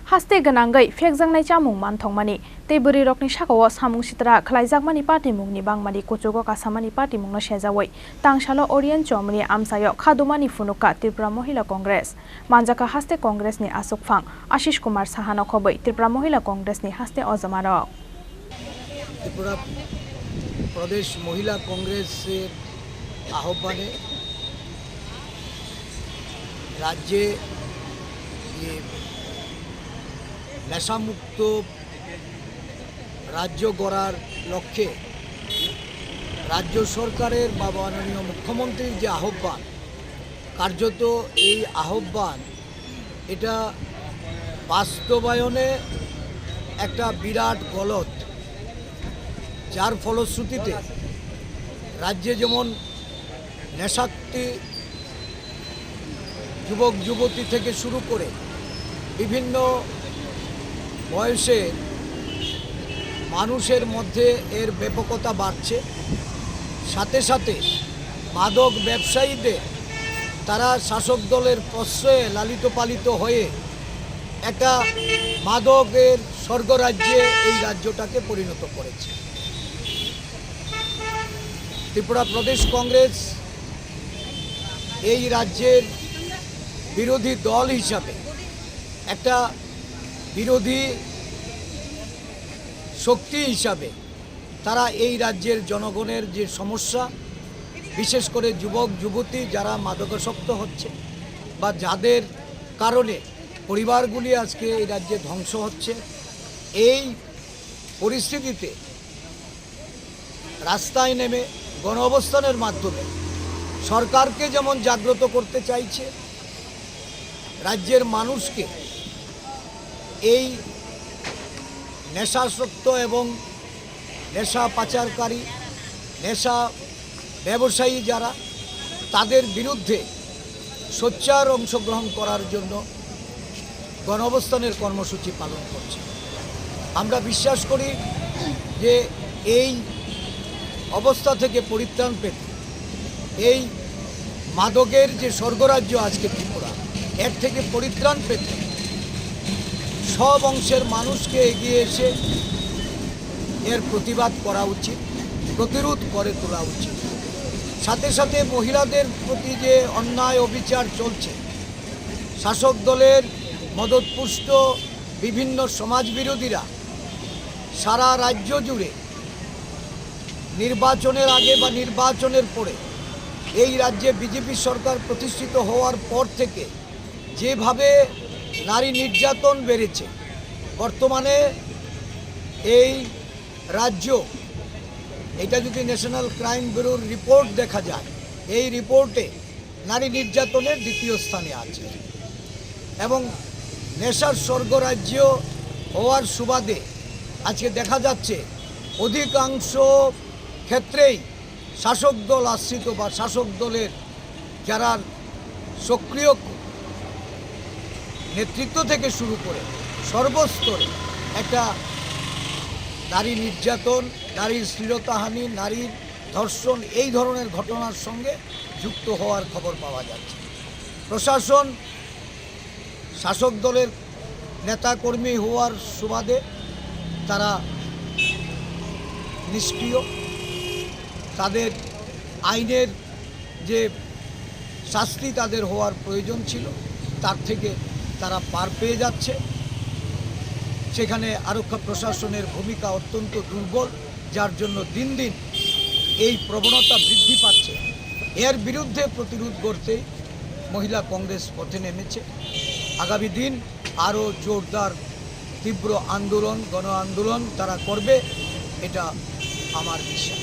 Haste ganangai fekjangnai chamung manthongmani teburi rokni sakao samung sitra khlaijakmani party mungni bangmani kochogo kasamani party mungno sejawai tangsalo Orient Chomni amsayo khadumani funuka Tripura Mohila Congress manjaka haste Congress ni Asok Phang Ashish Kumar Sahano khobai Tripura Mohila Congress ni haste ojamaro Tripura प्रदेश महिला कांग्रेस से आह्वाने राज्य ये नेशा मुक्त राज्य गড়ার लक्ष्ये राज्य सरकारेर बा माननीय मुख्यमंत्री जे आह्वान कार्यत ये आह्वान एटा बास्तबायने एक बिराट गलत जार फलश्रुतिते राज्ये जेमन नेशाक्ति युवक युवती थेके शुरू करे विभिन्न बयसे मानुषेर मध्य एर व्यापकता बाड़छे साथे साथे मादक व्यवसायीदेर तारा शासक दलेर प्रश्रये लालित पालित हये एकटा मादकेर स्वर्गराज्ये एई राज्यटाके परिणत करेছে। त्रिपुरा प्रदेश कांग्रेस এই রাজ্যের বিরোধী দল হিসাবে একটা বিরোধী শক্তি হিসাবে তারা এই রাজ্যের জনগণের যে সমস্যা বিশেষ করে যুবক যুবতী যারা মাদকাসক্ত হচ্ছে বা যাদের কারণে পরিবারগুলি আজকে এই রাজ্যে ধ্বংস হচ্ছে এই পরিস্থিতিতে রাস্তায় নেমে গণ অবস্থানের মাধ্যমে সরকারকে যেমন জাগ্রত করতে চাইছে राज्यर मानुष के এই নেশাসক্ত এবং নেশা পাচারকারী নেশা ব্যবসায়ী যারা তাদের বিরুদ্ধে সোচ্চার অংশগ্রহণ করার জন্য গণঅবস্থানের কর্মসূচি পালন করছে। আমরা বিশ্বাস করি যে এই অবস্থা থেকে পরিত্রাণ পেতে এই মাদকের যে স্বর্গরাজ্য আজকে ত্রিপুরা এর থেকে পরিত্রাণ পেতে সব অংশের মানুষকে এগিয়ে এসে এর প্রতিবাদ করা উচিত, প্রতিরোধ করে তোলা উচিত। সাথে সাথে মহিলাদের প্রতি যে অন্যায় অবিচার চলছে শাসক দলের মদতপুষ্ট বিভিন্ন সমাজবিরোধীরা সারা রাজ্য জুড়ে নির্বাচনের আগে বা নির্বাচনের পরে এই রাজ্যে বিজেপি সরকার প্রতিষ্ঠিত হওয়ার পর থেকে যেভাবে নারী নির্যাতন বেড়েছে বর্তমানে এই রাজ্য এটা যদি ন্যাশনাল ক্রাইম ব্যুরোর রিপোর্ট দেখা যায় এই রিপোর্টে নারী নির্যাতনের দ্বিতীয় স্থানে আছে এবং নেশার স্বর্গরাজ্য হওয়ার সুবাদে আজকে দেখা যাচ্ছে অধিকাংশ ক্ষেত্রেই শাসক দল আশ্রিত বা শাসক দলের যারা সক্রিয় নেতৃত্ব থেকে শুরু করে সর্বস্তরে একটা নারী নির্যাতন, নারীর শ্লীলতাহানি, নারীর ধর্ষণ এই ধরনের ঘটনার সঙ্গে যুক্ত হওয়ার খবর পাওয়া যাচ্ছে। প্রশাসন শাসক দলের নেতাকর্মী হওয়ার সুবাদে তারা নিষ্ক্রিয়, তাদের আইনের যে শাস্তি তাদের হওয়ার প্রয়োজন ছিল তার থেকে তারা পার পেয়ে যাচ্ছে। সেখানে আরক্ষা প্রশাসনের ভূমিকা অত্যন্ত দুর্বল, যার জন্য দিন দিন এই প্রবণতা বৃদ্ধি পাচ্ছে। এর বিরুদ্ধে প্রতিরোধ করতে মহিলা কংগ্রেস পথে নেমেছে। আগামী দিন আরও জোরদার তীব্র আন্দোলন, গণ আন্দোলন তারা করবে, এটা আমার বিশ্বাস।